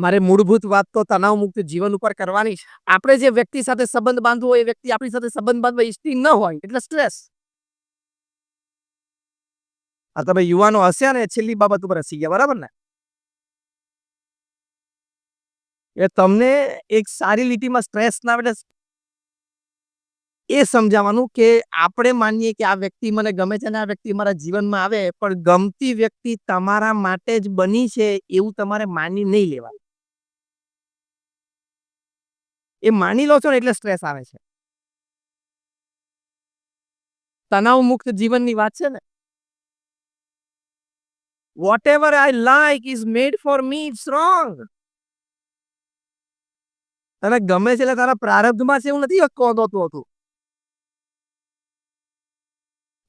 મારે મૂળભૂત વાત તો તણાવ મુક્ત જીવન ઉપર કરવાની છે. આપણે જે વ્યક્તિ સાથે સંબંધ બાંધવો હોય, એ વ્યક્તિ આપણી સાથે સંબંધ બાંધવા ઈચ્છતી ન હોય, એટલે સ્ટ્રેસ. આ તમે યુવાનો હસ્યા ને છેલ્લી બાબત ઉપર હસી ગયા, બરાબર ને? એ તમને એક સારી લીટીમાં સ્ટ્રેસ ના આવે એ સમજાવવાનું કે આપણે માનીએ કે આ વ્યક્તિ મને ગમે છે ને આ વ્યક્તિ મારા જીવનમાં આવે, પણ ગમતી વ્યક્તિ તમારા માટે જ બની છે એવું તમારે માની નહીં લેવાનું. એ માની લો છો ને એટલે સ્ટ્રેસ આવે છે. તણાવ મુક્ત જીવનની વાત છે ને. Whatever I like is made for me, it's wrong. તને ગમે છે એટલે તારા પ્રારબ્ધમાં છે એવું નથી હોતું હતું.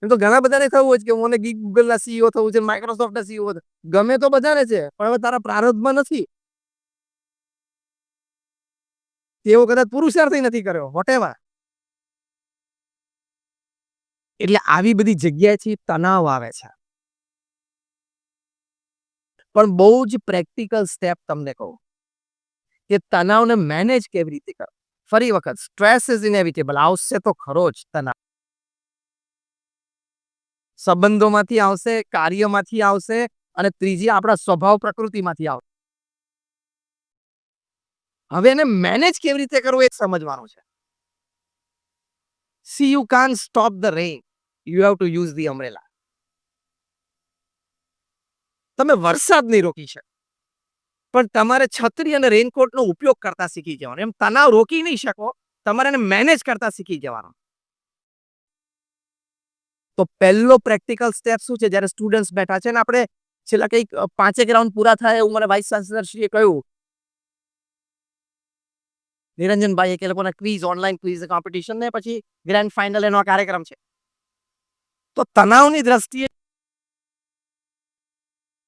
એમ તો ઘણા બધાને થવું હોય છે કે મને ગૂગલ ના સીઈઓ થવું છે, માઇક્રોસોફ્ટ ના સીઈઓ. ગમે તો બધાને છે, પણ હવે તારા પ્રારબ્ધમાં નથી. તેવો કદાચ પુરુષાર્થ નથી કર્યો, વોટેવર. એટલે આવી બધી જગ્યાએથી તણાવ આવે છે. પણ બહુ જ પ્રેક્ટિકલ સ્ટેપ તમને કહું કે તણાવને મેનેજ કેવી રીતે કરો. ફરી વખત, સ્ટ્રેસ ઇઝ ઇનેવિટેબલ, આવશે તો ખરો જ તણાવ. સંબંધોમાંથી આવશે, કાર્યમાંથી આવશે, અને ત્રીજી આપણા સ્વભાવ પ્રકૃતિમાંથી આવશે. હવે એને મેનેજ કેવી રીતે કરવું એ સમજવાનું છે. સી યુ કાન stop the rain, you have to use the umbrella. તમે વરસાદ નહીં રોકી શકો, પણ તમારે છત્રી અને રેનકોટનો ઉપયોગ કરતા શીખી જવાનો. એમ તણાવ રોકી નહીં શકો, તમારે એને મેનેજ કરતા શીખી જવાનો. તો પહેલો પ્રેક્ટિકલ સ્ટેપ શું છે? જ્યારે સ્ટુડન્ટ્સ બેઠા છે ને, આપણે છેલ્લા કંઈક 5 રાઉન્ડ પૂરા થાય એવું મને વાઇસ ચાન્સલરશ્રીએ કહ્યું. નિરંજનભાઈ કે લોકોના ક્વિઝ, ઓનલાઈન ક્વિઝ કોમ્પિટિશન ને પછી ગ્રેન્ડ ફાઇનલ એનો કાર્યક્રમ છે. તો તણાવની દ્રષ્ટિએ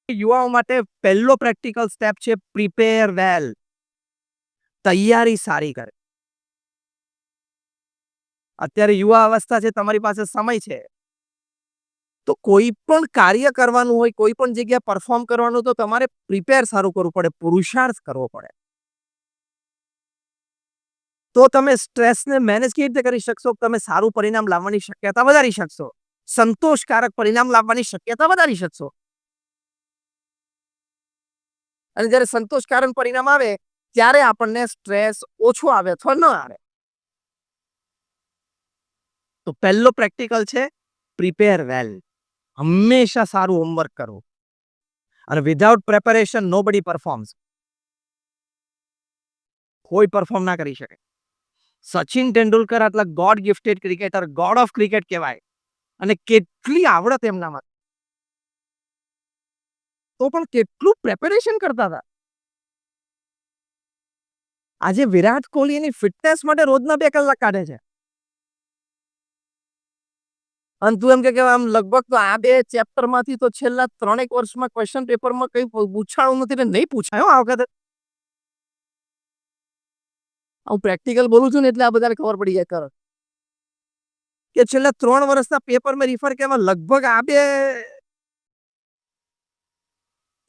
યુવાઓ માટે પહેલો પ્રેક્ટિકલ સ્ટેપ છે પ્રિપેર વેલ. તૈયારી સારી કરે. અત્યારે યુવા અવસ્થા છે, તમારી પાસે સમય છે, તો કોઈ પણ કાર્ય કરવાનું હોય, કોઈ પણ જગ્યાએ પરફોર્મ કરવાનું, તો તમારે પ્રિપેર સારું કરવું પડે, પુરુષાર્થ કરવો પડે. તો તમે સ્ટ્રેસને મેનેજ કેવી રીતે કરી શકશો? તમે સારું પરિણામ લાવવાની શક્યતા વધારી શકશો, સંતોષકારક પરિણામ લાવવાની શક્યતા વધારી શકશો. અને જ્યારે સંતોષકારક પરિણામ આવે ત્યારે આપણને સ્ટ્રેસ ઓછો આવે અથવા ન આવે. તો પહેલો પ્રેક્ટિકલ છે પ્રિપેર વેલ. હંમેશા સારું હોમવર્ક કરો. અને વિધાઉટ પ્રેપરેશન નોબડી પરફોર્મ્સ. કોઈ પરફોર્મ ના કરી શકે. સચિન તેંડુલકર આટલા God gifted cricketer, God of cricket કહેવાય, અને કેટલી આવડત એમનામાં, તો પણ કેટલું પ્રેપરેશન કરતા હતા. આજે વિરાટ કોહલી એની ફિટનેસ માટે રોજના 2 કલાક કાઢે છે. અને તું એમ કે આમ લગભગ તો આ 2 ચેપ્ટરમાંથી તો છેલ્લા 3 વર્ષમાં ક્વેશ્ચન પેપરમાં કંઈ પૂછાણું નથી ને નહીં પૂછાય આ વખતે. હું પ્રેક્ટિકલ બોલું છું ને એટલે આ બધાને ખબર પડી જાય તરત કે છેલ્લા 3 વર્ષના પેપરમાં રિફર કે લગભગ આ 2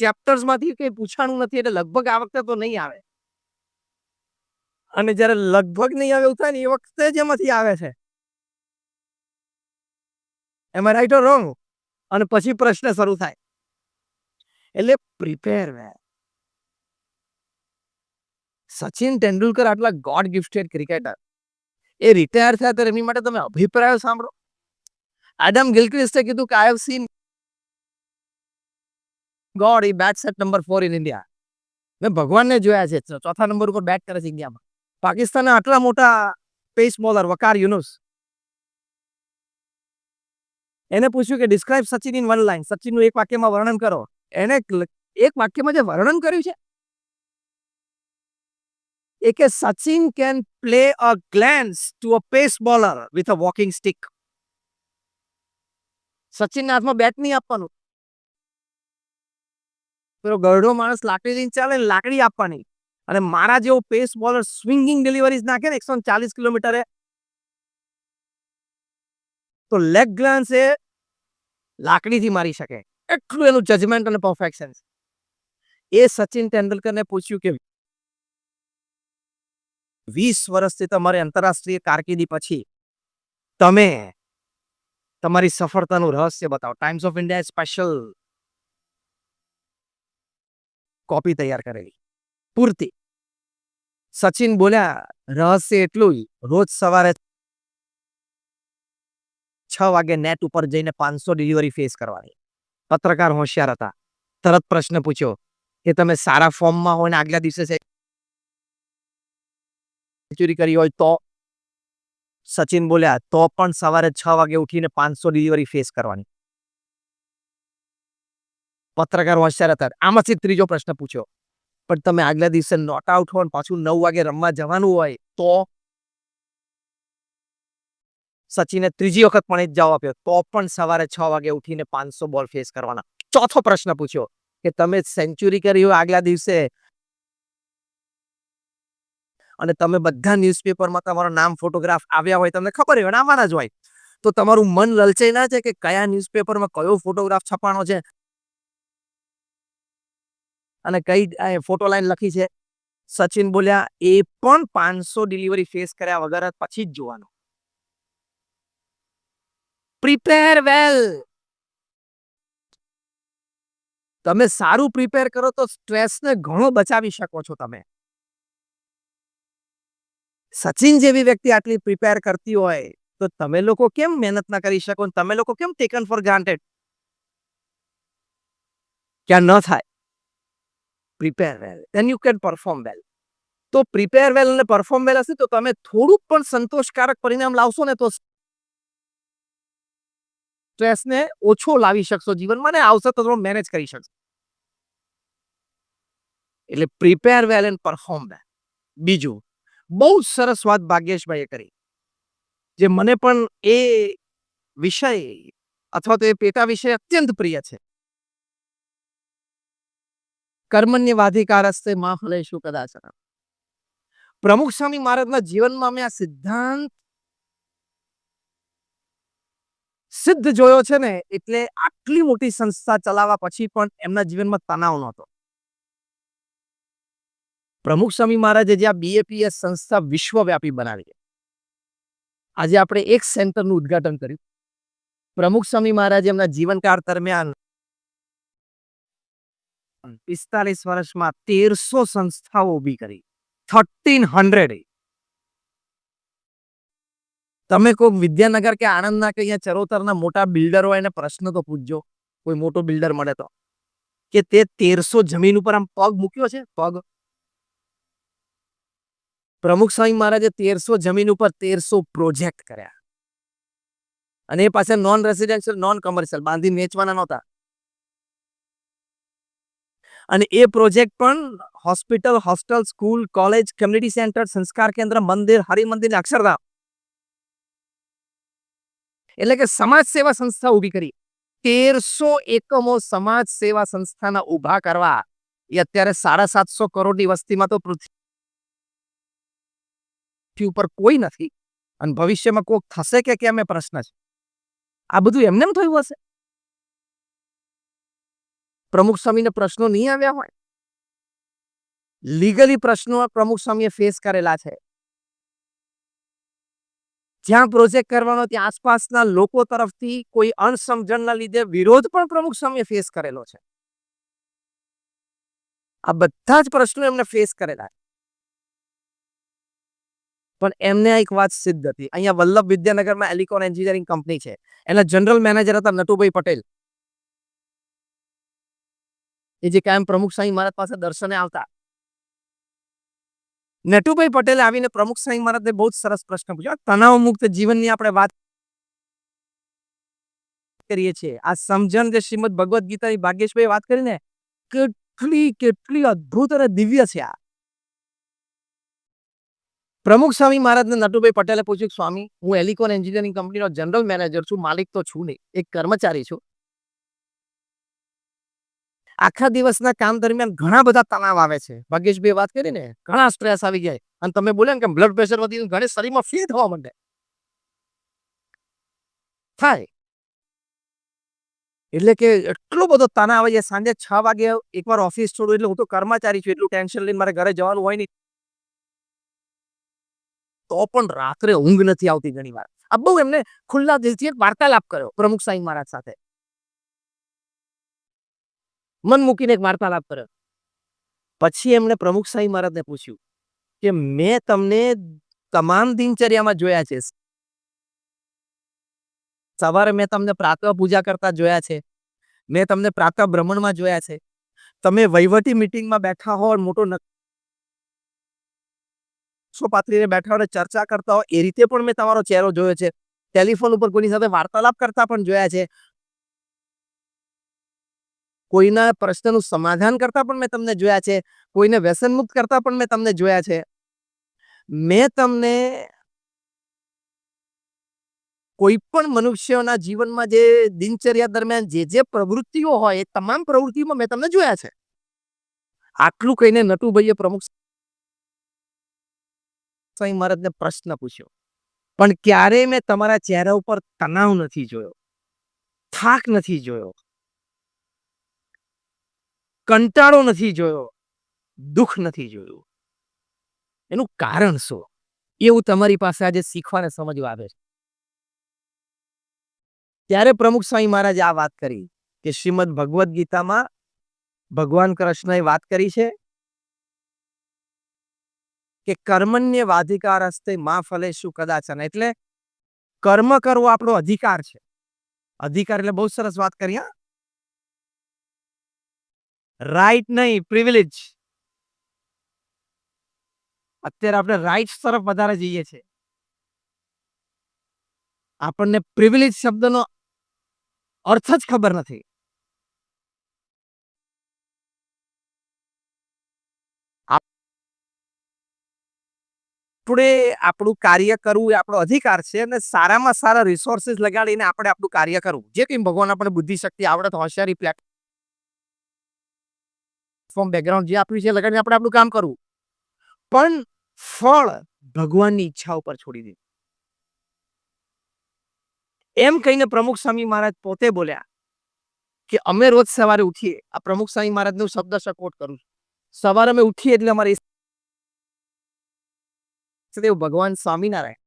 ચેપ્ટર્સમાંથી કંઈ પૂછાણું નથી, એટલે લગભગ આ વખતે તો નહીં આવે. અને જ્યારે લગભગ નહીં આવે એવું થાય ને, એ વખતે જ એમાંથી આવે છે. એમ આઈ રાઈટ ઓર રોંગ? અને પછી પ્રશ્ન શરૂ થાય. એટલે પ્રિપેર વેલ. સચિન તેંડુલકર આટલા ગોડ ગિફ્ટેડ ક્રિકેટર, એ રિટાયર થયા ત્યારે એમની માટે તમે અભિપ્રાયો સાંભળો. એડમ ગિલક્રિસ્ટે કીધું કે I have seen God, he bats at number 4 in India. મેં ભગવાનને જોયા છે, 4થા નંબર ઉપર બેટ કરે છે ઇન્ડિયામાં. પાકિસ્તાનના આટલા મોટા પેસ બોલર વકાર યુનુસ, એને પૂછ્યું કે describe Sachin in one line, સચિનનું એક વાક્યમાં વર્ણન કરો. એને એક વાક્યમાં જે વર્ણન કર્યું છે એ કે Sachin can play a glance to a pace bowler with a walking stick. સચિનના હાથમાં બેટ નહીં આપવાનું. પેલો ગરડો માણસ લાકડી લઈને ચાલે ને, લાકડી આપવાની. અને મારા જેવો પેસ બોલર સ્વિંગિંગ ડિલિવરીઝ નાખે ને 140 કિલોમીટરે, તો લેગ ગ્લાન્સ એ લાકડીથી મારી શકે. એટલું એનું જજમેન્ટ અને પરફેક્શન. એ સચિન તેંડુલકરને પૂછ્યું કે 20 વર્ષથી તમારી આંતરરાષ્ટ્રીય કારકિર્દી પછી તમે તમારી સફળતાનું રહસ્ય બતાવો. Times of India special copy તૈયાર કરેલી પૂરતી. સચિન બોલ્યા, રહસ્ય એટલું જ, રોજ સવારે 6 વાગે નેટ ઉપર જઈને 500 ડિલિવરી ફેસ કરવાની. પત્રકાર હોશિયાર હતા. તરત પ્રશ્ન પૂછ્યો કે તમે સારા ફોર્મમાં હોય ને આગલા દિવસે સેન્ચુરી કરી હોય તો? સચિન બોલ્યા, તો પણ સવારે 6 વાગે ઉઠીને 500 ડિલિવરી ફેસ કરવાની. પત્રકાર હોશિયાર હતા. આમાંથી ત્રીજો પ્રશ્ન પૂછ્યો, પણ તમે આગલા દિવસે નોટ આઉટ હો પાછું 9 વાગે રમવા જવાનું હોય તો? સચિને ત્રીજી વખત પણ એ જ જવાબ આપ્યો, તો પણ સવારે 6 વાગે ઉઠીને 500 બોલ ફેસ કરવાના. ચોથો પ્રશ્ન પૂછ્યો કે તમે સેન્ચુરી કરી હોય આગલા દિવસે અને તમે બધા ન્યૂઝપેપરમાં તમારો નામ ફોટોગ્રાફ આવ્યા હોય, તમને ખબર હોય આવવાના જ હોય, તો તમારું મન લલચાઈ ના જાય કે કયા ન્યૂઝપેપરમાં કયો ફોટોગ્રાફ છપાણો છે અને કઈ ફોટો લાઈન લખી છે? સચિન બોલ્યા, એ પણ 500 ડિલિવરી ફેસ કર્યા વગર પછી જ જોવાનું. પ્રિપેર વેલ. તમે સારું પ્રિપેર કરો તો સ્ટ્રેસને ઘણો બચાવી શકો છો તમે. સચિન જેવી વ્યક્તિ આટલી પ્રિપેર કરતી હોય તો તમે લોકો કેમ મહેનત ના કરી શકો? તમે લોકો કેમ ટેકન ફોર ગ્રાન્ટેડ? ક્યાં ન થાય? Prepare well, then you can perform વેલ. તો પ્રિપેર વેલ અને પરફોર્મ વેલ હશે તો તમે થોડુંક પણ સંતોષકારક પરિણામ લાવશો ને તો સ્ટ્રેસને ઓછો લાવી શકશો જીવનમાં ને આવશે તો મેનેજ કરી શકશો. એટલે પ્રિપેર વેલ એન્ડ પરફોર્મ વેલ. બીજું બહુ સરસ વાત ભાગ્યેશભાઈએ કરી, જે મને પણ એ વિષય અથવા તો એ પેટા વિષય અત્યંત પ્રિય છે. કર્મણ્યવાધિકારસ્તે મા ફલેષુ કદાચન. પ્રમુખ સ્વામી મહારાજના જીવનમાં મેં આ સિદ્ધાંત સિદ્ધ જોયો છે ને, એટલે આટલી મોટી સંસ્થા ચલાવવા પછી પણ એમના જીવનમાં તણાવ નહોતો. પ્રમુખ સ્વામી મહારાજે જે આ બીએપીએસ સંસ્થા વિશ્વવ્યાપી બનાવી, આજે આપણે એક સેન્ટરનું ઉદ્ઘાટન કર્યું. પ્રમુખ સ્વામી મહારાજે એમના જીવનકાળ દરમિયાન 45 વર્ષમાં 1300 સંસ્થાઓ ઊભી કરી. 1300. તમે કોઈ વિદ્યાનગર કે આણંદના કે અહીંયા ચરોતરના મોટા બિલ્ડર હોય એને પ્રશ્ન તો પૂછજો, કોઈ મોટો બિલ્ડર મળે તો, કે તે 1300 જમીન ઉપર આમ પગ મૂક્યો છે? પગ. પ્રમુખ સ્વામી મહારાજે 1300 જમીન ઉપર 1300 પ્રોજેક્ટ કર્યા. અને એ પાસે નોન રેસિડેન્શિયલ, નોન કમર્શિયલ બાંધીને વેચવાના નહોતા. અને એ પ્રોજેક્ટ પણ hospital, hostel, school, college, community centre, સંસ્કાર કેન્દ્ર, મંદિર, હરિમંદિર, અક્ષરધામ, એટલે કે સમાજ સેવા સંસ્થા ઊભી કરી. 1300 એકમો સમાજ સેવા સંસ્થાના ઊભા કરવા એ અત્યારે 750 કરોડની વસ્તીમાં તો પૃથ્વી ઉપર કોઈ નથી, અને ભવિષ્યમાં કોઈ થશે કે કેમ એ પ્રશ્ન છે. આ બધું એમને એમ થયું હશે? પ્રમુખ સ્વામીને પ્રશ્નો નહીં આવ્યા હોય? લીગલી પ્રશ્નો પ્રમુખ સ્વામીએ ફેસ કરેલા છે. જ્યાં પ્રોજેક્ટ કરવાનો ત્યાં આસપાસના લોકો તરફથી કોઈ અણસમજણના લીધે વિરોધ પણ પ્રમુખ સ્વામીએ ફેસ કરેલો છે. આ બધા જ પ્રશ્નો એમને ફેસ કરેલા છે. પણ એમને એક વાત સિદ્ધ હતી. અહીંયા વલ્લભ વિદ્યાનગરમાં એલિકોન એન્જિનિયરિંગ કંપની છે, એના જનરલ મેનેજર હતા નટુભાઈ પટેલ. એ જે કાયમ પ્રમુખ સ્વામી મહારાજ પાસે દર્શને આવતા. નટુભાઈ પટેલે આવીને પ્રમુખ સ્વામી મહારાજને બહુ જ સરસ પ્રશ્ન પૂછ્યો. તણાવ મુક્ત જીવનની આપણે વાત કરીએ છીએ. આ સમજણ જે શ્રીમદ ભગવદ્ ગીતાની ભાગ્યેશભાઈ વાત કરીને કેટલી અદ્ભુત અને દિવ્ય છે. આ પ્રમુખ સ્વામી મહારાજને નટુભાઈ પટેલે પૂછ્યું, સ્વામી, હું એલિકોન એન્જિનિયરિંગ કંપનીનો જનરલ મેનેજર છું, માલિક તો છું નહીં, એક કર્મચારી છું. આખા દિવસના કામ દરમિયાન ઘણા બધા તણાવ આવે છે. ભાગ્યેશભાઈ વાત કરીને ઘણા સ્ટ્રેસ આવી જાય, અને તમે બોલ્યા ને કે બ્લડ પ્રેશર વધી ઘણી શરીરમાં ફીલ થવા માંડે. થાય. એટલે કે એટલો બધો તણાવ આવે છે, સાંજે 6 વાગે એકવાર ઓફિસ છોડું એટલે હું તો કર્મચારી છું, એટલું ટેન્શન લઈને મારે ઘરે જવાનું હોય નહીં. તો પણ રાત્રે ઊંઘ નથી આવતી ઘણીવાર. આ બહુ એમને ખુલ્લા દિલથી એક વાર્તાલાપ કર્યો પ્રમુખ સ્વામી મહારાજ સાથે. મન મૂકીને એક વાર્તાલાપ કર્યો. પછી એમણે પ્રમુખ સ્વામી મહારાજને પૂછ્યું કે મેં તમને તમામ દિનચર્યામાં જોયા છે. સવારે મેં તમને પ્રાતઃ પૂજા કરતા જોયા છે. મેં તમને પ્રાતઃ ભ્રમણમાં જોયા છે. તમે વહીવટી મીટિંગમાં બેઠા હો, મોટો નકશો પાથરીને બેઠા હો, ચર્ચા કરતા હો, એ રીતે પણ મેં તમારો ચહેરો જોયો છે. ટેલિફોન ઉપર કોઈની સાથે વાર્તાલાપ કરતા પણ જોયા છે. કોઈના પ્રશ્નનું સમાધાન કરતા પણ મેં તમને જોયા છે. કોઈને વ્યસનમુક્ત કરતા પણ મેં તમને જોયા છે. મેં તમને કોઈ પણ મનુષ્યના જીવનમાં જે દિનચર્યા દરમિયાન જે પ્રવૃત્તિઓ હોય, એ તમામ પ્રવૃત્તિઓમાં મેં તમને જોયા છે. આટલું કહીને નટુભાઈએ પ્રમુખ સ્વામી મહારાજને પ્રશ્ન પૂછ્યો, પણ ક્યારેય મેં તમારા ચહેરા ઉપર તણાવ નથી જોયો, થાક નથી જોયો, કંટાળો નથી જોયો, દુઃખ નથી જોયું. એનું કારણ શું? એવું તમારી પાસે આજે શીખવાને સમજવા આવે છે. ત્યારે પ્રમુખ સ્વામી મહારાજે આ વાત કરી કે શ્રીમદ ભગવદ્ ગીતામાં ભગવાન કૃષ્ણએ વાત કરી છે કે કર્મણ્યવાધિકારસ્તે મા ફલેષુ કદાચન. એટલે કર્મ કરવો આપણો અધિકાર છે. અધિકાર એટલે બહુ સરસ વાત કરી, હા, રાઈટ નહીં, પ્રિવિલેજ. અત્યારે આપણે રાઇટ્સ તરફ વધારે જઈએ છીએ. આપણને પ્રિવિલેજ શબ્દનો અર્થ જ ખબર નથી. આપણે આપણું કાર્ય કરવું એ આપણો અધિકાર છે, અને સારામાં સારા રિસોર્સિસ લગાડીને આપણે આપણું કાર્ય કરવું. જે કંઈ ભગવાન આપણને બુદ્ધિ, શક્તિ, આવડત, હોશિયારી, પ્લેટફોર્મ, બેકગ્રાઉન્ડ જે આપ્યું છે લગાડીને આપણે આપણું કામ કરવું. પણ ફળ ભગવાનની ઈચ્છા ઉપર છોડી દીધું. એમ કહીને પ્રમુખ સ્વામી મહારાજ પોતે બોલ્યા કે અમે રોજ સવારે ઉઠીએ, આ પ્રમુખ સ્વામી મહારાજનો શબ્દ કોટ કરું છું, સવારે અમે ઉઠીએ એટલે અમારે ભગવાન સ્વામિનારાયણ,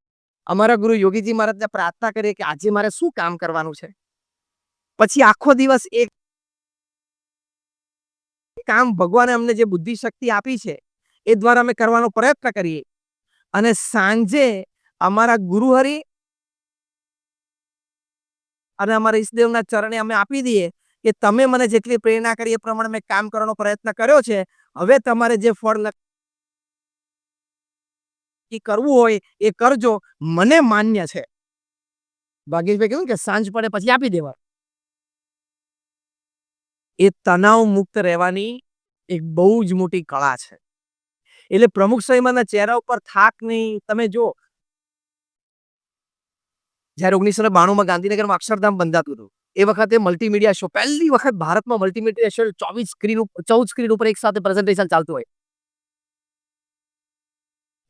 અમારા ગુરુ યોગીજી મહારાજને પ્રાર્થના કરીએ કે આજે મારે શું કામ કરવાનું છે. પછી આખો દિવસ એક કામ ભગવાને અમને જે બુદ્ધિ શક્તિ આપી છે એ દ્વારા અમે કરવાનો પ્રયત્ન કરીએ, અને સાંજે અમારા ગુરુહરિ અને અમારા ઈષ્ટદેવના ચરણે અમે આપી દઈએ કે તમે મને જેટલી પ્રેરણા કરી એ પ્રમાણે મેં કામ કરવાનો પ્રયત્ન કર્યો છે. હવે તમારે જે ફળ નક્કી કરવું હોય એ કરજો, મને માન્ય છે. ભાગેશભાઈ કીધું કે સાંજ પડે પછી આપી દેવા. એ તણાવ મુક્ત રહેવાની એક બહુ જ મોટી કળા છે. એટલે પ્રમુખ સ્વામીના ચહેરા ઉપર થાક નહીં. તમે જો, જ્યારે 1992માં ગાંધીનગરમાં અક્ષરધામ બંધાતું હતું, એ વખતે મલ્ટીમીડિયા શો, પહેલી વખત ભારતમાં મલ્ટીમીડિયા શો 14 સ્ક્રીન ઉપર એક સાથે પ્રેઝન્ટેશન ચાલતું હોય.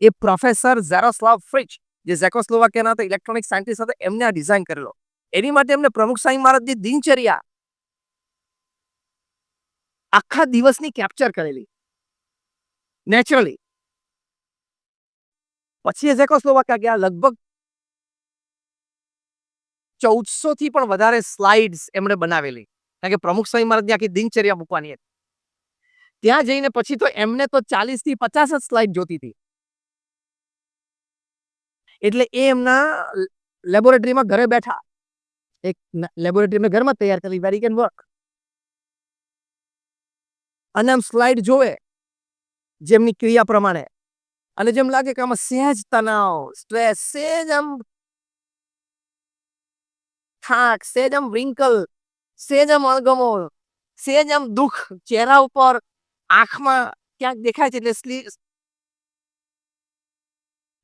એ પ્રોફેસર ઝેરોસ્લાવ ફ્રિચ, જે ઝેકોસ્લોવાકિયાના હતા, ઇલેક્ટ્રોનિક સાયન્ટિસ્ટ હતા, એમને આ ડિઝાઇન કરેલો. એની માટે એમને પ્રમુખ સ્વામી મહારાજની દિનચર્યા આખા દિવસની કેપ્ચર કરેલી નેચરલી. પછી એ ઝેકોસ્લોવાકિયા ગયા, લગભગ 1400 થી પણ વધારે સ્લાઇડ્સ એમણે બનાવેલી, કારણ કે પ્રમુખ સ્વામી મહારાજની આખી દિનચર્યા મૂકવાની હતી. ત્યાં જઈને પછી તો એમને તો 40 થી 50 જ સ્લાઇડ જોતી હતી. એટલે એ એમના લેબોરેટરીમાં ઘરે બેઠા, એક લેબોરેટરી ઘરમાં તૈયાર કરી, વેરી કેન વર્ક, અને આમ સ્લાઇડ જોવે જેમની ક્રિયા પ્રમાણે, અને જેમ લાગે કે આમાં સહેજ તણાવ, સ્ટ્રેસ, સહેજ આમ થાક, સહેજ આમ વિંકલ, સહેજ આમ અણગમો, સહેજ આમ દુઃખ ચહેરા ઉપર, આંખમાં ક્યાંક દેખાય છે, એટલે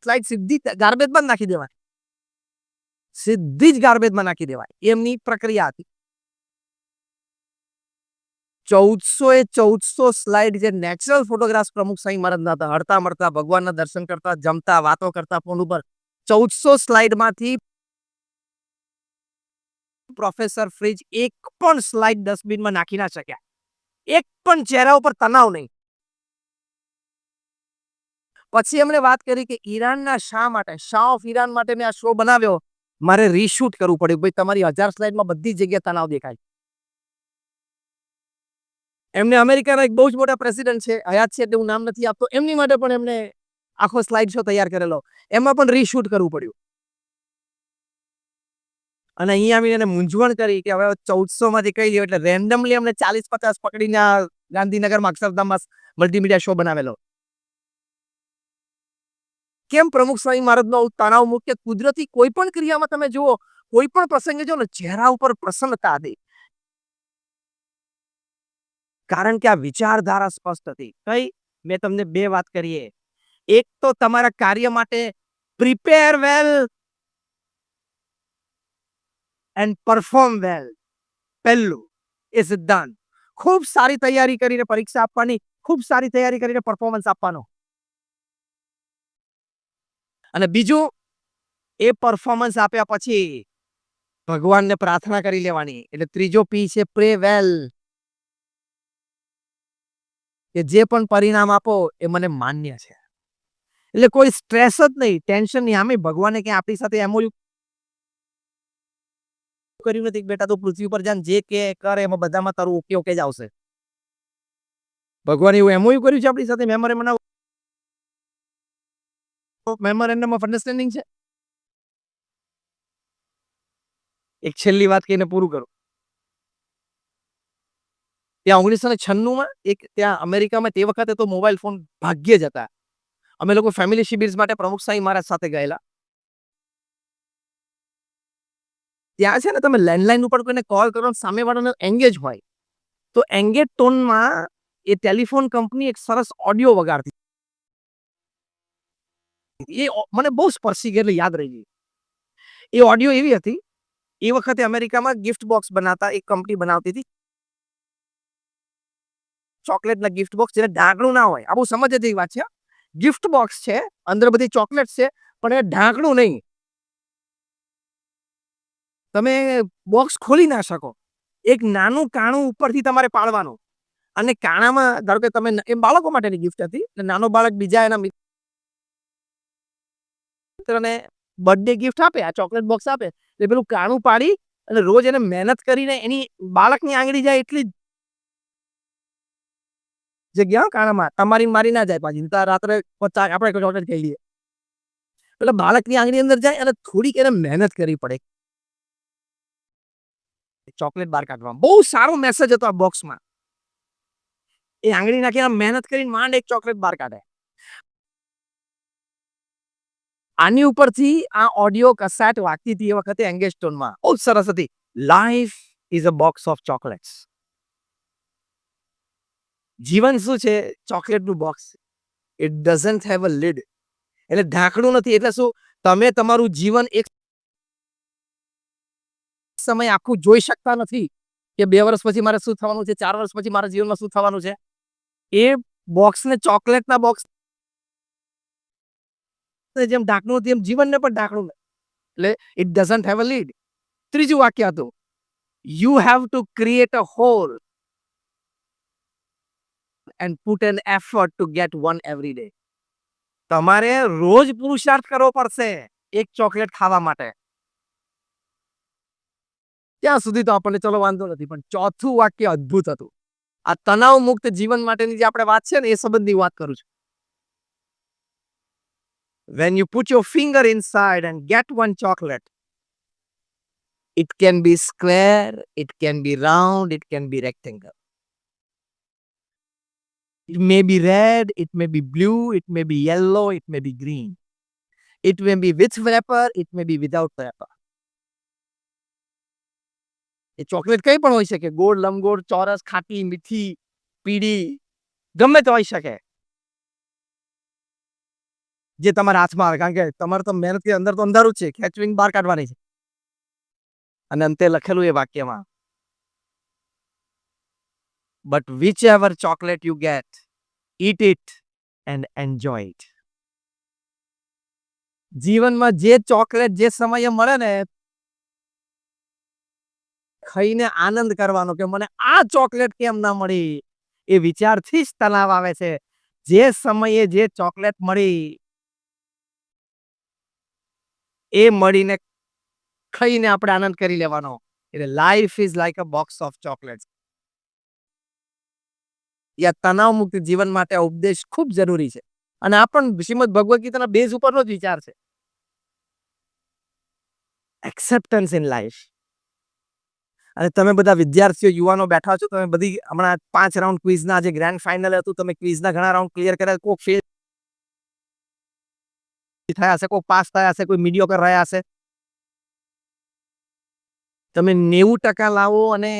સ્લાઇડ સીધી ગાર્બેજમાં નાખી દેવાય, સીધી જ ગાર્બેજમાં નાખી દેવાય. એમની પ્રક્રિયા હતી. 1400 સ્લાઇડ જે નેચરલ ફોટોગ્રાફ્સ પ્રમુખ સ્વામી મહારાજના હતા, હરતા મળતા, ભગવાનના દર્શન કરતા, જમતા, વાતો કરતા, ફોન ઉપર 1400 સ્લાઇડમાંથી પ્રોફેસર ફ્રીજ એક પણ સ્લાઇડ ડસ્ટબિનમાં નાખી ના શક્યા. એક પણ ચહેરા ઉપર તણાવ નહીં. પછી એમણે વાત કરી કે ઈરાનના શાહ ઓફ ઈરાન માટે મેં આ શો બનાવ્યો. મારે રીશૂટ કરવું પડ્યું. ભાઈ તમારી 1000 સ્લાઇડમાં બધી જગ્યાએ તણાવ દેખાય. એમને અમેરિકાના એક બહુ જ મોટા પ્રેસિડેન્ટ છે, હયાત છે એટલે હું નામ નથી આપતો. એમની માટે પણ એમને આખો સ્લાઇડ શો તૈયાર કરેલો. એમાં પણ રીશૂટ કરવું પડ્યું. અને અહીંયા આવીને એને મૂંઝવણ કરી કે હવે 1400 માંથી કહી દો, એટલે રેન્ડમલી અમને 40-50 પકડીને ગાંધીનગરમાં અક્ષરધામમાં મલ્ટીમીડિયા શો બનાવેલો. કેમ પ્રમુખ સ્વામી મહારાજનો તણાવ મુક્ત કુદરતી કોઈ પણ ક્રિયામાં તમે જુઓ, કોઈ પણ પ્રસંગે જો ને ચહેરા ઉપર પ્રસન્નતા હતી. કારણ કે આ વિચારધારા સ્પષ્ટ હતી. કઈ? મેં તમને બે વાત કરીએ. એક તો તમારા કાર્ય માટે પ્રિપેર વેલ એન્ડ પરફોર્મ વેલ. પહેલું એ સિદ્ધાંત. ખૂબ સારી તૈયારી કરીને પરીક્ષા આપવાની, ખૂબ સારી તૈયારી કરીને પરફોર્મન્સ આપવાનો. અને બીજું, એ પરફોર્મન્સ આપ્યા પછી ભગવાનને પ્રાર્થના કરી લેવાની. એટલે ત્રીજો પી છે પ્રે વેલ. કે જે પણ પરિણામ આપો એ મને માન્ય છે. એટલે કોઈ સ્ટ્રેસ જ નહીં, ટેન્શન નહીં. આમે ભગવાને ક્યાં આપણી સાથે એમઓયુ કર્યું નથી. બેટા તું પૃથ્વી પર જાન જે કે કરે એમાં બધામાં તારું ઓકે ઓકે જ આવશે. ભગવાને એવું એમઓયુ કર્યું છે આપણી સાથે, મેમોરેન્ડમ ઓફ અન્ડરસ્ટેન્ડિંગ છે. એક છેલ્લી વાત કહીને પૂરું કરું. ત્યાં 1996માં ત્યાં અમેરિકામાં તે વખતે તો મોબાઈલ ફોન ભાગ્યે જ હતા. અમે લોકો ફેમિલી શિબિર્સ માટે પ્રમુખ સાંઈ મહારાજ સાથે ગયેલા. ત્યાં છે ને તમે લેન્ડલાઇન ઉપર કોઈને કોલ કરો, સામેવાળાનો એંગેજ હોય, તો એંગેજ ટોનમાં એ ટેલિફોન કંપની એક સરસ ઓડિયો વગાડતી. એ મને બહુ સ્પર્શી ગઈ, એટલે યાદ રહી ગઈ. એ ઓડિયો એવી હતી, એ વખતે અમેરિકામાં ગિફ્ટ બોક્સ બનાવતા એક કંપની બનાવતી હતી. ચોકલેટના ગિફ્ટ બોક્સ, જેને ઢાંકણું ના હોય. આ બહુ સમજે જેવી વાત છે. ગિફ્ટ બોક્સ છે, અંદર બધી ચોકલેટ છે, પણ એ ઢાંકણું નહીં. તમે બોક્સ ખોલી ના શકો. એક નાનું કાણું ઉપરથી તમારે પાડવાનું. અને કાણામાં ધારો કે તમે, એ બાળકો માટેની ગિફ્ટ હતી. નાનો બાળક બીજા એના મિત્રને બર્થડે ગિફ્ટ આપે, આ ચોકલેટ બોક્સ આપે, એટલે પેલું કાણું પાડી અને રોજ એને મહેનત કરીને એની બાળકની આંગળી જાય એટલી જગ્યા કાણામાં તમારી મારી ના જાય. પાછી રાત્રે આપણે ચોકલેટ ખાઈ લઈએ, એટલે બાળકની આંગળી અંદર જાય અને થોડીક એને મહેનત કરવી પડે ચોકલેટ બહાર કાઢવામાં. બહુ સારો મેસેજ હતો આ બોક્સમાં. એ આંગળી નાખી મહેનત કરીને માંડ એક ચોકલેટ બહાર કાઢે. આની ઉપરથી આ ઓડિયો કસેટ વાગતી હતી એ વખતે એંગેજ ટોનમાં. બહુ સરસ હતી. Life is a box of chocolates. જીવન શું છે? ચોકલેટનું બોક્સ. It doesn't have a lid. એટલે ઢાંકણું નથી. એટલે શું? તમે તમારું જીવન એક સમય આખું જોઈ શકતા નથી કે 2 વર્ષ પછી મારે શું થવાનું છે, 4 વર્ષ પછી મારા જીવનમાં શું થવાનું છે. એ બોક્સને ચોકલેટના બોક્સ જેમ ઢાંકણું હતું, એમ જીવનને પણ ઢાંકણું. એટલે it doesn't have a lid. ત્રીજું વાક્ય હતું, you have to create a hole and put an effort to get one every day. તમારે રોજ પુરુષાર્થ કરવો પડશે એક ચોકલેટ ખાવા માટે. ત્યાં સુધી તો આપણને ચલો વાંધો નથી, પણ ચોથું વાક્ય અદ્ભુત હતું. આ તણાવ મુક્ત જીવન માટેની જે આપણે વાત છે ને, એ સંબંધની વાત કરું છું. When you put your finger inside and get one chocolate, it can be square, it can be round, it can be rectangle. It may be red, it may be blue, it may be yellow, it may be green. It may be with wrapper, it may be without wrapper. A chocolate કઈ પણ હોઈ શકે, ગોળ, લંબગોળ, ચોરસ, ખાટી, મીઠી, પીળી, ગમે તે હોઈ શકે. જે તમારા હાથમાં આવે, કારણ કે તમારે તો મહેનત કે અંદર તો અંધારું જ છે, ખેંચવીને બહાર કાઢવાની છે. અને અંતે લખેલું એ વાક્યમાં, but which ever chocolate you get, eat it and enjoy it. જીવનમાં જે ચોકલેટ જે સમયે મળે ને, ખાઈને આનંદ કરવાનો કે મને આ ચોકલેટ કેમ ના મળી. એ વિચારથી જ તણાવ આવે છે. જે સમયે જે ચોકલેટ મળી એ મળીને ખાઈને આપણે આનંદ કરી લેવાનો. એટલે life is like a box of chocolates. યા તણાવ મુક્ત જીવન માટે આ ઉપદેશ ખૂબ જરૂરી છે. અને આ પણ શ્રીમદ ભગવદ ગીતાના બેઝ ઉપરનો જ વિચાર છે. Acceptance in life. અને તમે બધા વિદ્યાર્થીઓ યુવાનો બેઠા છો, તમે બધી હમણાં 5 રાઉન્ડ ક્વિઝના જે ગ્રાન્ડ ફાઇનલ હતું, તમે ક્વિઝના ઘણા રાઉન્ડ ક્લિયર કર્યા, કોક ફેલ થયા હશે, કોક પાસ થયા હશે, કોઈ મીડિયોકર રહ્યા હશે. તમે 90% લાવો અને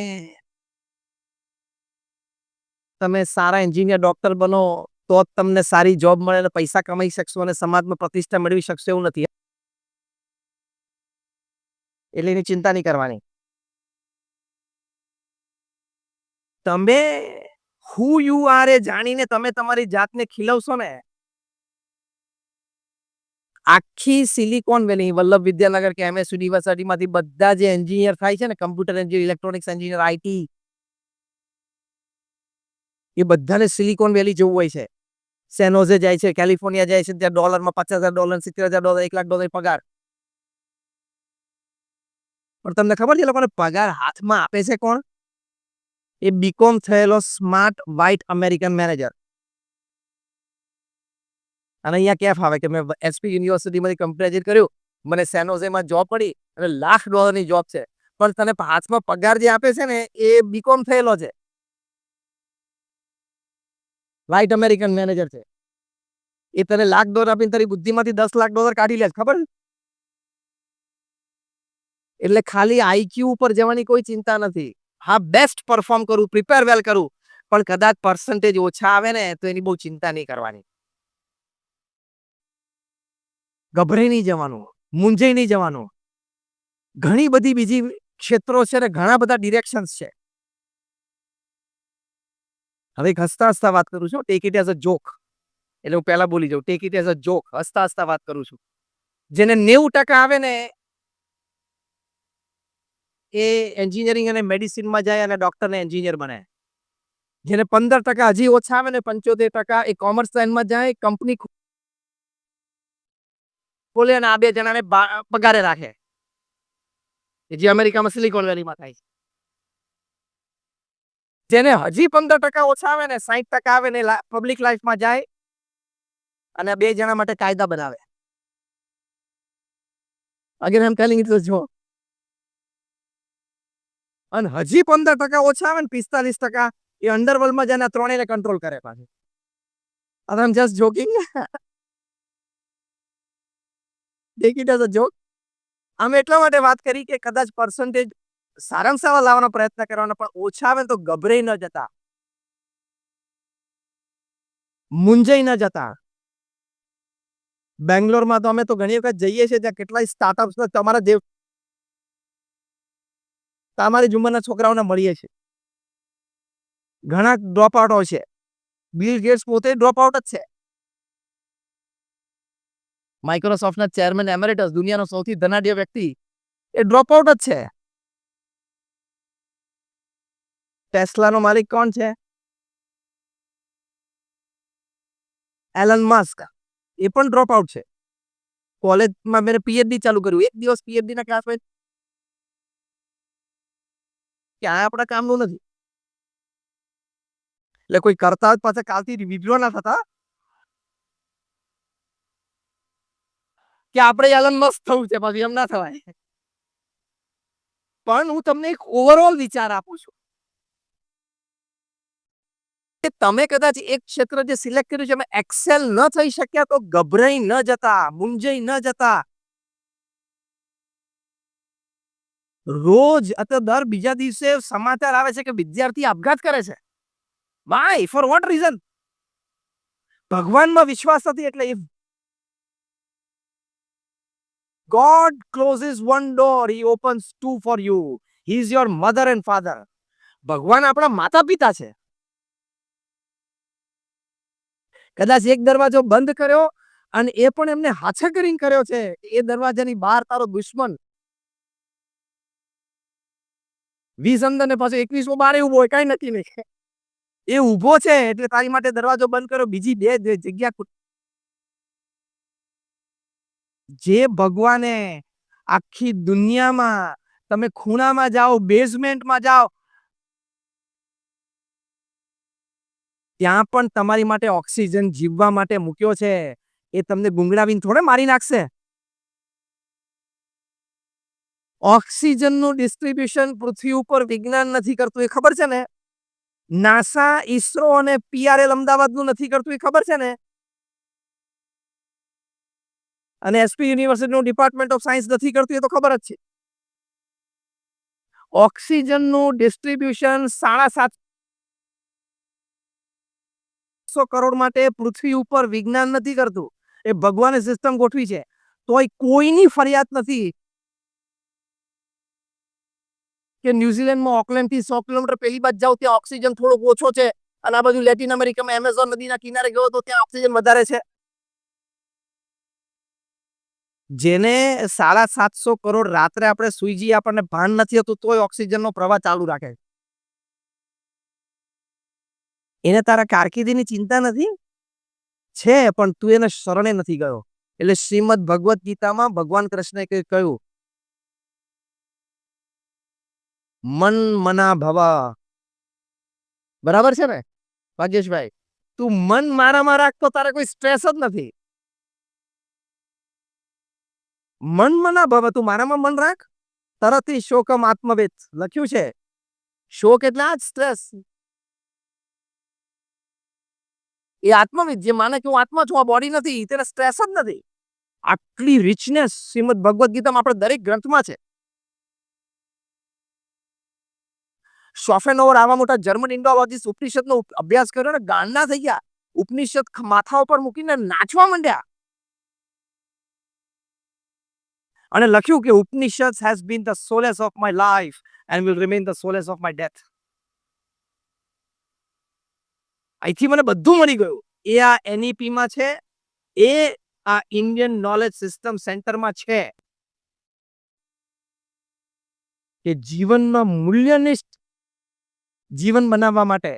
તમે સારા એન્જિનિયર, ડોક્ટર બનો તો જ તમને સારી જોબ મળે અને પૈસા કમાઈ શકશો અને સમાજમાં પ્રતિષ્ઠા મેળવી શકશો એવું નથી. એટલે એની ચિંતા નહીં કરવાની. તમે હુ યુ આર એ જાણીને તમે તમારી જાતને ખીલવશો ને, આખી સિલિકોન વેલી, વલ્લભ વિદ્યાનગર કે MS યુનિવર્સિટીમાંથી બધા જે એન્જિનિયર થાય છે ને, computer engineer, electronics engineer, IT, એ બધાને સિલિકોન વેલી જવું હોય છે. સેન હોઝે જાય છે, કેલિફોર્નિયા જાય છે, ત્યાં ડોલરમાં $50,000, $70,000, $1,00,000 પગાર. પણ તમને ખબર છે એ લોકોને પગાર હાથમાં આપે છે કોણ? એ બીકોમ થયેલો સ્માર્ટ વ્હાઇટ અમેરિકન મેનેજર. અને અહીંયા ક્યાં ફાવે કે મેં SP યુનિવર્સિટીમાંથી કમ્પેરિઝન કર્યું, મને સેન હોઝેમાં જોબ મળી અને $1,00,000 જોબ છે, પણ તને હાથમાં પગાર જે આપે છે ને એ બીકોમ થયેલો છે, વ્હાઇટ અમેરિકન મેનેજર છે. એ તને $1,00,000 આપીને તારી બુદ્ધિમાંથી $10,00,000 કાઢી લે, ખબર? એટલે ખાલી IQ ઉપર જવાની કોઈ ચિંતા નથી. હા, બેસ્ટ પરફોર્મ કરું, પ્રિપેર વેલ કરું, પણ કદાચ પર્સન્ટેજ ઓછા આવે ને તો એની બહુ ચિંતા નહીં કરવાની. ગભરાઈ નહીં જવાનું, મૂંઝાઈ નહીં જવાનું. ઘણી બધી બીજી ક્ષેત્રો છે ને ઘણા બધા ડિરેક્શન્સ છે. હવે એક હસતા હસતા વાત કરું છું, tech it as a joke. એટલે હું પહેલા બોલી જાઉં, tech it as a joke, હસતા હસતા વાત કરું છું. જેને 90% આવે ને એ એન્જિનિયરિંગ અને મેડિસિનમાં જાય અને ડોક્ટર ને એન્જિનિયર બને. જેને 15% હજી ઓછા આવે ને 75% એ કોમર્સ લાઈનમાં જાય, કંપની ખોલે અને આ બે જણાને પગારે રાખે, જે અમેરિકામાં સિલિકોન વેલીમાં થાય છે. જેને હજી 15% ઓછા આવે ને 60% આવે ને પબ્લિક લાઈફમાં જાય અને બે જણા માટે કાયદા બનાવે. Again I M telling it જો. અને હજી 15% ઓછા આવે ને 45% એ અંડરવર્લ્ડમાં જાય ને ત્રણેયને કંટ્રોલ કરે પાછું. I am just joking. Take it as a joke. અમે એટલા માટે વાત કરી કે કદાચ પર્સન્ટેજ સારામાં સારા લાવવાનો પ્રયત્ન કરવાનો, પણ ઓછા આવે તો ગભરાઈ ન જતા, મૂંઝાઈ ન જતા. બેંગ્લોરમાં તો અમે તો ઘણી વખત જઈએ છીએ, ત્યાં કેટલાય સ્ટાર્ટઅપ્સ તમારી જ ઉંમરના છોકરાઓને મળીએ છીએ. ઘણા ડ્રોપ આઉટો છે. બિલ ગેટ્સ પોતે ડ્રોપ આઉટ જ છે. માઇક્રોસોફ્ટના ચેરમેન એમેરિટસ, દુનિયાનો સૌથી ધનાઢ્ય વ્યક્તિ, એ ડ્રોપ આઉટ જ છે. ટેસ્લાનો માલિક કોણ છે? Allan Musk. એ પણ ડ્રોપ આઉટ છે. કોલેજમાં મેં PhD ચાલુ કર્યું, એક દિવસ PhD ના ક્લાસમાં કે આ આપણા કામનું નથી. એટલે કોઈ કરતા જ પાછા કાલથી વિડ્રો ના થતા કે આપણે એલન મસ્ક થવું છે, પછી એમ ના થવાય. પણ હું તમને એક ઓવરઓલ વિચાર આપું છું કે તમે કદાચ એક ક્ષેત્ર જે સિલેક્ટ કર્યું છે એમાં એક્સેલ ન થઈ શક્યા તો ગભરાઈ ન જતા, મૂંઝાઈ ન જતા. રોજ અથવા દર બીજા દિવસે સમાચાર આવે છે કે વિદ્યાર્થી આપઘાત કરે છે. વાય? For what reason? ભગવાનમાં વિશ્વાસ નથી એટલે God closes one door, he opens two for you. He is your mother and father. ભગવાન આપણા માતા પિતા છે. કદાચ એક દરવાજો બંધ કર્યો અને એ પણ એમને હાથે કરીને કર્યો છે, એ દરવાજાની બહાર તારો દુશ્મન 20 અંદર ને પાછો 21મો બારે ઉભો હોય, કઈ નક્કી નહીં. એ ઉભો છે એટલે તારી માટે દરવાજો બંધ કર્યો, બીજી બે જગ્યા જે ભગવાને આખી દુનિયામાં, તમે ખૂણામાં જાઓ, બેઝમેન્ટમાં જાઓ, ત્યાં પણ તમારી માટે ઓક્સિજન જીવવા માટે મૂક્યો છે. એ તમને ગુંગળાવીને થોડે મારી નાખશે. ઓક્સિજનનું ડિસ્ટ્રીબ્યુશન પૃથ્વી ઉપર વિજ્ઞાન નથી કરતું, એ ખબર છે ને? નાસા, ઈસરો અને PRL અમદાવાદનું નથી કરતું, એ ખબર છે ને? અને SP યુનિવર્સિટીનું ડિપાર્ટમેન્ટ ઓફ સાયન્સ નથી કરતું, એ તો ખબર જ છે. ઓક્સિજનનું ડિસ્ટ્રીબ્યુશન 750 કરોડ માટે પૃથ્વી ઉપર વિજ્ઞાન નથી કરતું, એ ભગવાને સિસ્ટમ ગોઠવી છે. તોય કોઈની ફરિયાદ નથી કે ન્યુઝીલેન્ડમાં ઓકલેન્ડથી 100 કિલોમીટર પેલી બાજુ જાવ ત્યાં ઓક્સિજન થોડોક ઓછો છે, અને આ બાજુ લેટિન અમેરિકામાં એમેઝોન નદીના કિનારે ગયો તો ત્યાં ઓક્સિજન વધારે છે. જેને 750 કરોડ રાત્રે આપણે સુઈ જઈએ, આપણને ભાન નથી હતું, તોય ઓક્સિજનનો પ્રવાહ ચાલુ રાખે. એને તારા કારકિર્દીની ચિંતા નથી છે, પણ તું એને શરણે નથી ગયો. એટલે શ્રીમદ ભગવદ ગીતામાં ભગવાન કૃષ્ણએ કહ્યું, મન મના ભવ. બરાબર છે ને ભાગ્યેશભાઈ? તું મન મારામાં રાખ તો તારે કોઈ સ્ટ્રેસ જ નથી. મન મના ભવ, તું મારામાં મન રાખ. તરત શોકમ આત્મવેદ લખ્યું છે. શોક એટલે આ જ સ્ટ્રેસ. એ આત્મવિદ જે માને કે હું આત્મા છું, આ બોડી નથી, તેને સ્ટ્રેસ જ નથી. આટલી રિચનેસ શ્રીમદ ભગવદ ગીતામાં આપણે દરેક ગ્રંથમાં છે. શોફેનોવર આવા મોટા જર્મન ઇન્ડોલોજીસ્ટ ઉપનિષદનો અભ્યાસ કર્યો ને ગાંડા થઈ ગયા. ઉપનિષદ માથા ઉપર મૂકીને નાચવા માંડ્યા અને લખ્યું કે ઉપનિષદ has been the solace of my life and will remain the solace of my death. અહીંથી મને બધું મળી ગયું. એ આ NEP માં છે, એ આ ઇન્ડિયન નોલેજ સિસ્ટમ સેન્ટરમાં છે કે જીવનમાં મૂલ્યનિષ્ઠ જીવન બનાવવા માટે,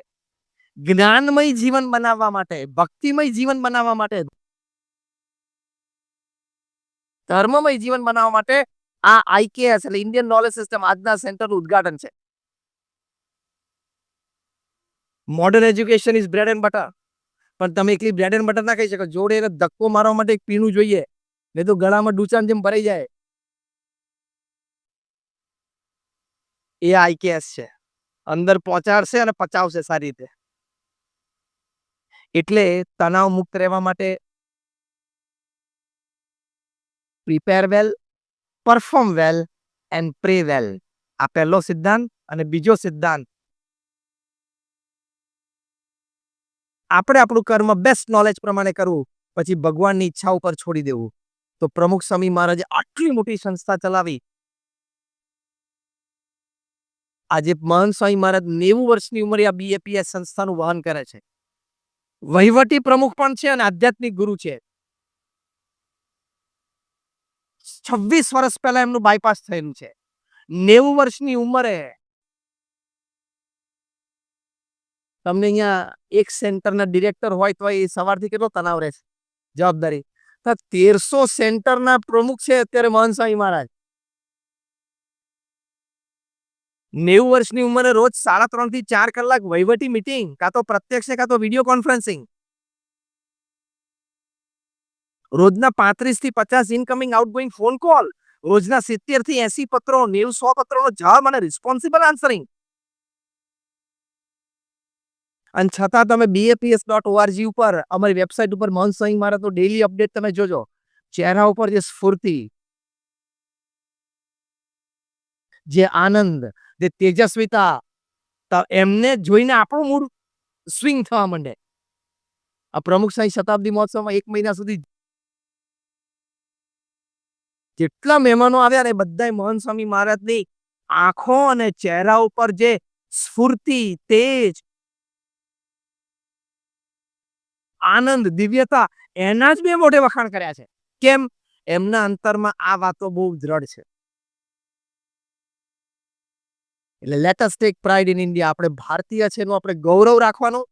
જ્ઞાનમય જીવન બનાવવા માટે, ભક્તિમય જીવન બનાવવા માટે, ધર્મમય જીવન બનાવવા માટે આ IKS એટલે ઇન્ડિયન નોલેજ સિસ્ટમ આજના સેન્ટરનું ઉદ્ઘાટન છે. Modern education is bread and butter. પણ તમે એકલી બ્રેડ એન્ડ બટર ના કહી શકો, જોડે એને ધક્કો મારવા માટે એક પીણું જોઈએ, નહીં તો ગળામાં ડૂચાન જેમ ભરાઈ જાય. એ IKS છે, અંદર પહોંચાડશે અને પચાવશે સારી રીતે. એટલે તણાવ મુક્ત રહેવા માટે prepare well, perform well and pray well. આ પહેલો સિદ્ધાંત. અને બીજો સિદ્ધાંત, આપણે આપણું કર્મ બેસ્ટ નોલેજ પ્રમાણે કરવું, પછી ભગવાનની ઈચ્છા ઉપર છોડી દેવું. તો પ્રમુખ સ્વામી મહારાજે આટલી મોટી સંસ્થા ચલાવી. આજે મહંત સ્વામી મહારાજ 90 વર્ષની ઉંમરે આ BAPS સંસ્થાનું વહન કરે છે. વહીવટી પ્રમુખ પણ છે અને આધ્યાત્મિક ગુરુ છે. 26 વર્ષ પહેલા એમનું બાયપાસ થયેલું છે. 90 વર્ષની ઉંમરે તમને અહીંયા એક સેન્ટરના ડિરેક્ટર હોય તો એ સવારથી કેટલો તણાવ રહે છે, જવાબદારી. 1300 સેન્ટરના પ્રમુખ છે અત્યારે મહંત સ્વામી મહારાજ. 90 વર્ષની ઉંમરે રોજ 3.5 થી 4 કલાક વહીવટી મીટિંગ, કાં તો પ્રત્યક્ષ કાં તો વિડીયો કોન્ફરન્સિંગ. રોજના 35 થી 50 ઇનકમિંગ આઉટગોઈંગ ફોન કોલ, રોજના 70 થી 80 પત્રો, 90-100 પત્રોનો જવાબ અને રિસ્પોન્સિબલ આન્સરિંગ. અને છતાં તમે baps.org ઉપર અમારી વેબસાઇટ ઉપર મહંત સ્વામી મહારાજનો ડેઈલી અપડેટ તમે જોજો. ચહેરા ઉપર જે સ્ફૂર્તિ, જે આનંદ, જે તેજસ્વીતા, એમને જોઈને આપણું મૂડ સ્વિંગ થવા માંડે. આ પ્રમુખ શાહી શતાબ્દી મહોત્સવમાં 1 મહિના સુધી જેટલા મહેમાનો આવ્યા ને બધાય મહંત સ્વામી મહારાજની આંખો અને ચહેરા ઉપર જે સ્ફૂર્તિ, તેજ, આનંદ, દિવ્યતા, એના જ બે મોઢે વખાણ કર્યા છે. કેમ? એમના અંતરમાં આ વાતો બહુ દ્રઢ છે. એટલે let us take pride in India. આપણે ભારતીય છે એનું આપણે ગૌરવ રાખવાનું